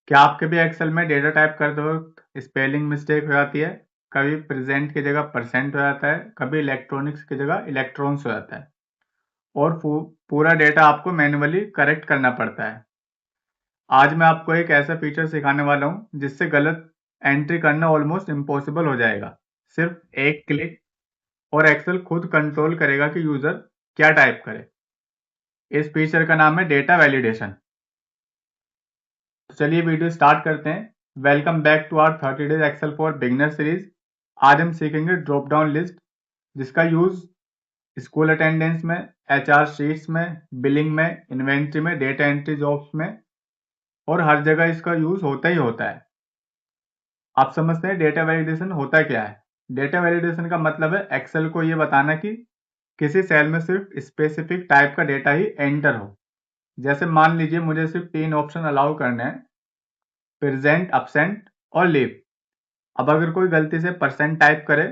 क्या आपके भी एक्सेल में डेटा टाइप करते वक्त स्पेलिंग मिस्टेक हो जाती है? कभी प्रेजेंट की जगह परसेंट हो जाता है, कभी इलेक्ट्रॉनिक्स की जगह इलेक्ट्रॉन्स हो जाता है और पूरा डेटा आपको मैन्युअली करेक्ट करना पड़ता है। आज मैं आपको एक ऐसा फीचर सिखाने वाला हूँ जिससे गलत एंट्री करना ऑलमोस्ट इम्पॉसिबल हो जाएगा। सिर्फ एक क्लिक और एक्सेल खुद कंट्रोल करेगा कि यूजर क्या टाइप करे। इस फीचर का नाम है डेटा वैलिडेशन। तो चलिए वीडियो स्टार्ट करते हैं। Welcome back to our 30 days Excel for beginner series. आज हम सीखेंगे ड्रॉप डाउन लिस्ट जिसका यूज स्कूल अटेंडेंस में, एचआर शीट्स में, बिलिंग में, इन्वेंट्री में, डेटा एंट्री जॉब्स में और हर जगह इसका यूज होता ही होता है। आप समझते हैं डेटा वैलिडेशन होता क्या है? डेटा वैलिडेशन का मतलब है एक्सेल को ये बताना कि किसी सेल में सिर्फ स्पेसिफिक टाइप का डेटा ही एंटर हो। जैसे मान लीजिए मुझे सिर्फ 3 ऑप्शन अलाउ करने हैं, प्रेजेंट, absent और लीव। अब अगर कोई गलती से परसेंट टाइप करे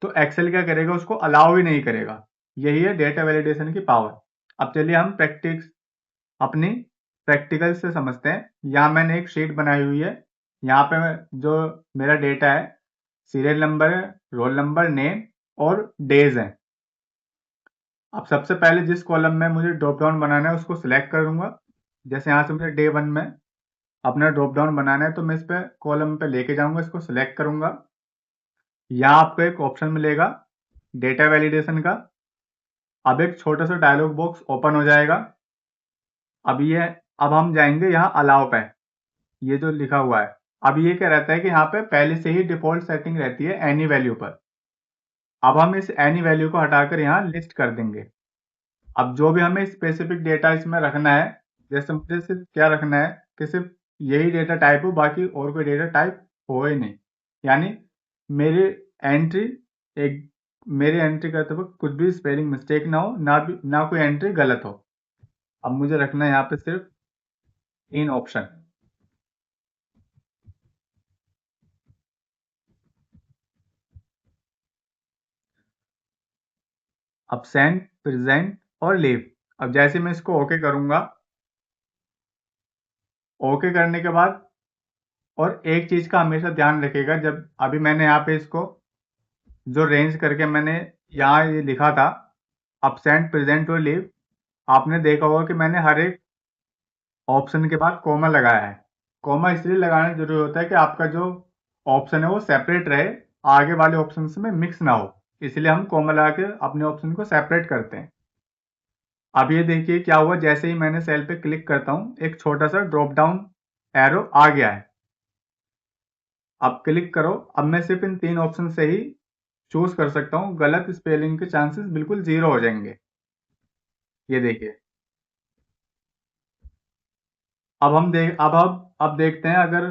तो एक्सेल क्या करेगा, उसको अलाउ ही नहीं करेगा। यही है डेटा वैलिडेशन की पावर। अब चलिए हम अपनी प्रैक्टिकल से समझते हैं। यहाँ मैंने एक शीट बनाई हुई है। यहाँ पे जो मेरा डेटा है, सीरियल नंबर है, रोल नंबर, नेम और डेज है। अब सबसे पहले जिस कॉलम में मुझे ड्रॉप डाउन बनाना है उसको सिलेक्ट करूंगा। जैसे यहाँ से मुझे डे 1 में अपना ड्रॉप डाउन बनाना है तो मैं इस पे कॉलम पे लेके जाऊंगा, इसको सिलेक्ट करूंगा। यहाँ आपको एक ऑप्शन मिलेगा डेटा वैलिडेशन का। अब एक छोटा सा डायलॉग बॉक्स ओपन हो जाएगा। अब हम जाएंगे यहाँ अलाउ पे, ये जो लिखा हुआ है। अब ये क्या रहता है कि यहाँ पे पहले से ही डिफॉल्ट सेटिंग रहती है एनी वैल्यू पर। अब हम इस एनी वैल्यू को हटाकर यहाँ लिस्ट कर देंगे। अब जो भी हमें स्पेसिफिक डेटा इसमें रखना है, जैसे मुझे सिर्फ क्या रखना है कि सिर्फ यही डेटा टाइप हो, बाकी और कोई डेटा टाइप हो ही नहीं। यानी मेरी एंट्री एक मेरी एंट्री करते वक्त कुछ भी स्पेलिंग मिस्टेक ना हो, ना कोई एंट्री गलत हो। अब मुझे रखना है यहाँ पे सिर्फ 3 ऑप्शन। absent, प्रेजेंट और लीव। अब जैसे मैं इसको ओके करूंगा, ओके करने के बाद और एक चीज का हमेशा ध्यान रखिएगा, जब अभी मैंने यहाँ पे इसको जो रेंज करके मैंने यहाँ ये लिखा था absent, प्रेजेंट और लीव, आपने देखा होगा कि मैंने हर एक ऑप्शन के बाद कॉमा लगाया है। कॉमा इसलिए लगाना जरूरी होता है कि आपका जो ऑप्शन है वो सेपरेट रहे, आगे वाले ऑप्शन में मिक्स ना हो। इसलिए हम कॉमा लगा के अपने ऑप्शन को सेपरेट करते हैं। अब ये देखिए क्या हुआ, जैसे ही मैंने सेल पे क्लिक करता हूँ एक छोटा सा ड्रॉप डाउन एरो आ गया है। अब क्लिक करो। अब मैं सिर्फ इन 3 ऑप्शन से ही चूज कर सकता हूँ, गलत स्पेलिंग के चांसेस बिल्कुल 0 हो जाएंगे। ये देखिए। अब देखते हैं अगर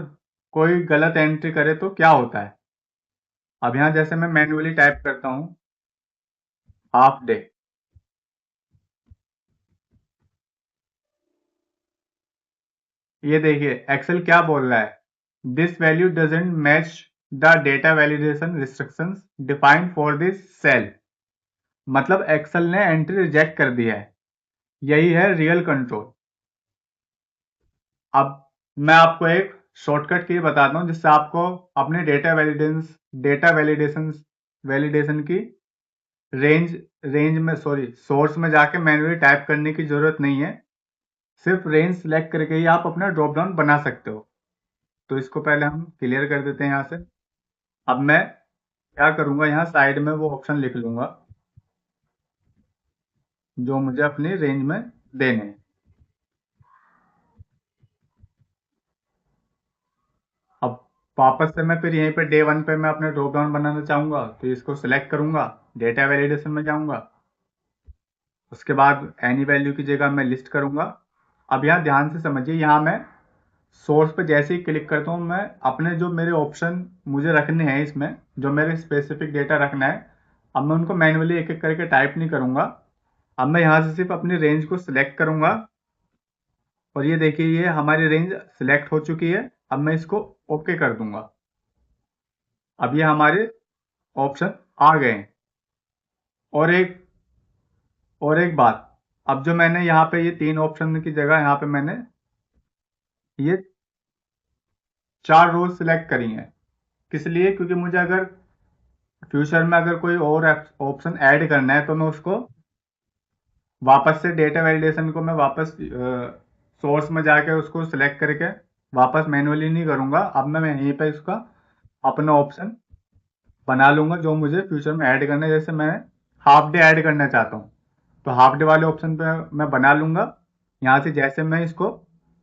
कोई गलत एंट्री करे तो क्या होता है। अब यहाँ जैसे मैं मैन्युअली टाइप करता हूँ हाफ डे, ये देखिए एक्सेल क्या बोल रहा है, this value doesn't match the data validation restrictions defined for this cell. मतलब एक्सेल ने एंट्री रिजेक्ट कर दिया है। यही है रियल कंट्रोल। अब मैं आपको एक शॉर्टकट की बताता हूँ जिससे आपको अपने डेटा वैलिडेशन की सोर्स में जाके मैन्युअली टाइप करने की जरूरत नहीं है। सिर्फ रेंज सेलेक्ट करके ही आप अपना ड्रॉप डाउन बना सकते हो। तो इसको पहले हम क्लियर कर देते हैं यहाँ से। अब मैं क्या करूंगा, यहाँ साइड में वो ऑप्शन लिख लूंगा जो मुझे अपनी रेंज में देने हैं। अब वापस से मैं फिर यहीं पे डे 1 पे मैं अपने ड्रॉप डाउन बनाना चाहूंगा तो इसको सिलेक्ट करूंगा, डेटा वैलिडेशन में जाऊंगा। उसके बाद एनी वैल्यू की जगह मैं लिस्ट करूंगा। अब यहाँ ध्यान से समझिए, यहाँ मैं सोर्स पे जैसे ही क्लिक करता हूँ मैं अपने जो मेरे ऑप्शन मुझे रखने हैं, इसमें जो मेरे स्पेसिफिक डेटा रखना है, अब मैं उनको मैन्युअली एक एक करके टाइप नहीं करूंगा। अब मैं यहाँ से सिर्फ अपनी रेंज को सिलेक्ट करूंगा और ये देखिए ये हमारी रेंज सिलेक्ट हो चुकी है। अब मैं इसको ओके कर दूंगा। अब ये हमारे ऑप्शन आ गए हैं। और एक बात, अब जो मैंने यहाँ पे ये 3 ऑप्शन की जगह यहाँ पे मैंने ये 4 रोज सिलेक्ट करी हैं। किस लिए? क्योंकि मुझे अगर फ्यूचर में अगर कोई और ऑप्शन ऐड करना है तो मैं उसको वापस से डेटा वैलिडेशन को मैं वापस सोर्स में जाके उसको सिलेक्ट करके वापस मैनुअली नहीं करूंगा। अब मैं यहीं पे इसका अपना ऑप्शन बना लूंगा जो मुझे फ्यूचर में ऐड करना है। जैसे मैं हाफ डे ऐड करना चाहता हूँ तो हाफ डे वाले ऑप्शन पे मैं बना लूंगा। यहाँ से जैसे मैं इसको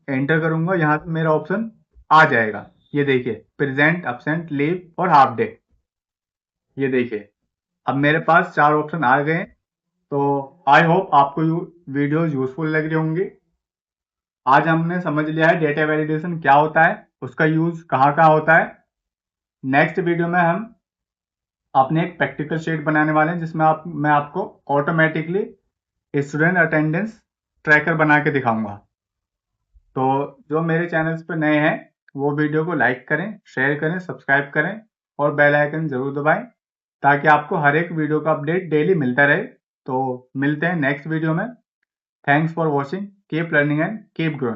एंटर करूंगा यहाँ से मेरा ऑप्शन आ जाएगा। ये देखिए, प्रेजेंट, अब्सेंट, लीव और हाफ डे। ये देखिए, अब मेरे पास 4 ऑप्शन आ गए। तो आई होप आपको वीडियोस यूजफुल लग रही होंगी। आज हमने समझ लिया है डेटा वैलिडेशन क्या होता है, उसका यूज कहाँ कहाँ होता है। नेक्स्ट वीडियो में हम अपने एक प्रैक्टिकल शीट बनाने वाले हैं जिसमें मैं आपको ऑटोमेटिकली स्टूडेंट अटेंडेंस ट्रैकर बना के दिखाऊंगा। तो जो मेरे चैनल्स पर नए हैं वो वीडियो को लाइक करें, शेयर करें, सब्सक्राइब करें और बेल आइकन जरूर दबाएं ताकि आपको हर एक वीडियो का अपडेट डेली मिलता रहे। तो मिलते हैं नेक्स्ट वीडियो में। Thanks for watching, keep learning and keep growing.